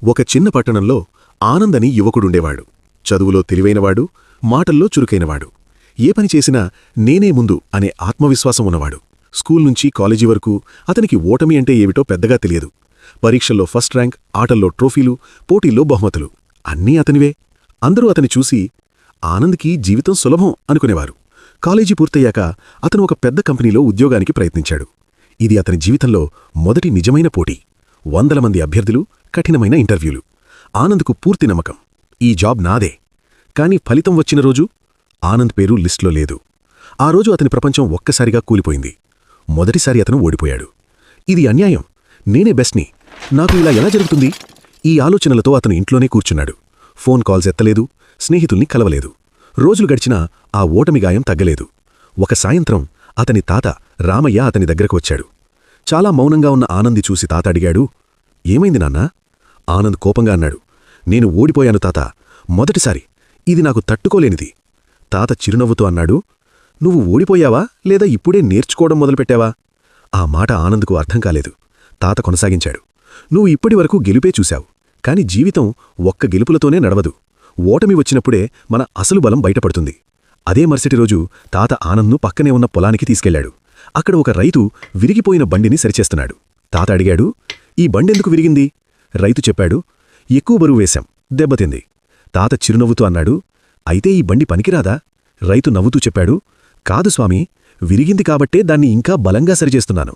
ఒక చిన్న పట్టణంలో ఆనంద్ అని యువకుడుండేవాడు. చదువులో తెలివైనవాడు, మాటల్లో చురుకైనవాడు. ఏ పని చేసినా నేనే ముందు అనే ఆత్మవిశ్వాసం ఉన్నవాడు. స్కూల్ నుంచి కాలేజీ వరకు అతనికి ఓటమి అంటే ఏమిటో పెద్దగా తెలియదు. పరీక్షల్లో ఫస్ట్ ర్యాంక్, ఆటల్లో ట్రోఫీలు, పోటీల్లో బహుమతులు అన్నీ అతనివే. అందరూ అతని చూసి ఆనంద్కి జీవితం సులభం అనుకునేవారు. కాలేజీ పూర్తయ్యాక అతను ఒక పెద్ద కంపెనీలో ఉద్యోగానికి ప్రయత్నించాడు. ఇది అతని జీవితంలో మొదటి నిజమైన పోటీ. 100 మంది అభ్యర్థులు, కఠినమైన ఇంటర్వ్యూలు. ఆనంద్కు పూర్తి నమ్మకం, ఈ జాబ్ నాదే. కాని ఫలితం వచ్చిన రోజు ఆనంద్ పేరు లిస్ట్లో లేదు. ఆ రోజు అతని ప్రపంచం ఒక్కసారిగా కూలిపోయింది. మొదటిసారి అతను ఓడిపోయాడు. ఇది అన్యాయం, నేనే బెస్ట్ని, నాకు ఇలా ఎలా జరుగుతుంది? ఈ ఆలోచనలతో అతను ఇంట్లోనే కూర్చున్నాడు. ఫోన్ కాల్స్ ఎత్తలేదు, స్నేహితుల్ని కలవలేదు. రోజులు గడిచినా ఆ ఓటమి గాయం తగ్గలేదు. ఒక సాయంత్రం అతని తాత రామయ్య అతని దగ్గరకు వచ్చాడు. చాలా మౌనంగా ఉన్న ఆనంది చూసి తాత అడిగాడు, ఏమైంది నాన్నా? ఆనంద్ కోపంగా అన్నాడు, నేను ఓడిపోయాను తాత, మొదటిసారి, ఇది నాకు తట్టుకోలేనిది. తాత చిరునవ్వుతో అన్నాడు, నువ్వు ఓడిపోయావా లేదా ఇప్పుడే నేర్చుకోవడం మొదలుపెట్టావా? ఆ మాట ఆనంద్కు అర్థం కాలేదు. తాత కొనసాగించాడు, నువ్వు ఇప్పటివరకు గెలుపే చూశావు, కాని జీవితం ఒక్క గెలుపులతోనే నడవదు. ఓటమి వచ్చినప్పుడే మన అసలు బలం బయటపడుతుంది. అదే మరుసటి రోజు తాత ఆనంద్ను పక్కనే ఉన్న పొలానికి తీసుకెళ్లాడు. అక్కడ ఒక రైతు విరిగిపోయిన బండిని సరిచేస్తున్నాడు. తాత అడిగాడు, ఈ బండెందుకు విరిగింది? రైతు చెప్పాడు, ఎక్కువ బరువు వేశాం, దెబ్బతింది. తాత చిరునవ్వుతూ అన్నాడు, అయితే ఈ బండి పనికిరాదా? రైతు నవ్వుతూ చెప్పాడు, కాదు స్వామీ, విరిగింది కాబట్టే దాన్ని ఇంకా బలంగా సరిచేస్తున్నాను.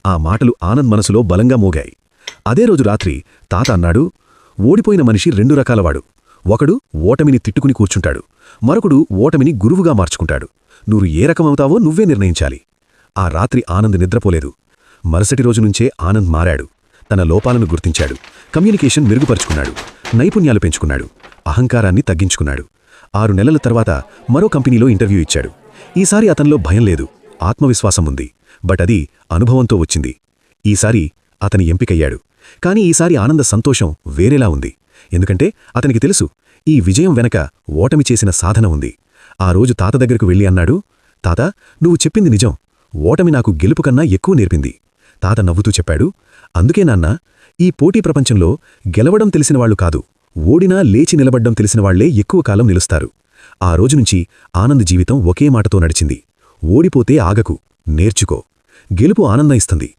ఆ మాటలు ఆనంద్ మనసులో బలంగా మోగాయి. అదే రోజు రాత్రి తాత అన్నాడు, ఓడిపోయిన మనిషి 2 రకాలవాడు. ఒకడు ఓటమిని తిట్టుకుని కూర్చుంటాడు, మరొకడు ఓటమిని గురువుగా మార్చుకుంటాడు. నువ్వు ఏ రకమవుతావో నువ్వే నిర్ణయించాలి. ఆ రాత్రి ఆనంద్ నిద్రపోలేదు. మరుసటి రోజునుంచే ఆనంద్ మారాడు. తన లోపాలను గుర్తించాడు, కమ్యూనికేషన్ మెరుగుపరుచుకున్నాడు, నైపుణ్యాలు పెంచుకున్నాడు, అహంకారాన్ని తగ్గించుకున్నాడు. 6 నెలల తర్వాత మరో కంపెనీలో ఇంటర్వ్యూ ఇచ్చాడు. ఈసారి అతనిలో భయం లేదు, ఆత్మవిశ్వాసం ఉంది. బట్ అది అనుభవంతో వచ్చింది. ఈసారి అతని ఎంపికయ్యాడు. కాని ఈసారి ఆనంద సంతోషం వేరేలా ఉంది. ఎందుకంటే అతనికి తెలుసు, ఈ విజయం వెనక ఓటమి చేసిన సాధన ఉంది. ఆ రోజు తాత దగ్గరకు వెళ్ళి అన్నాడు, తాత, నువ్వు చెప్పింది నిజం, ఓటమి నాకు గెలుపు కన్నా ఎక్కువ నేర్పింది. తాత నవ్వుతూ చెప్పాడు, అందుకే నాన్నా, ఈ పోటీ ప్రపంచంలో గెలవడం తెలిసినవాళ్లు కాదు, ఓడినా లేచి నిలబడ్డం తెలిసినవాళ్లే ఎక్కువ కాలం నిలుస్తారు. ఆ రోజునుంచి ఆనంద్ జీవితం ఒకే మాటతో నడిచింది, ఓడిపోతే ఆగకు, నేర్చుకో. గెలుపు ఆనందం ఇస్తుంది,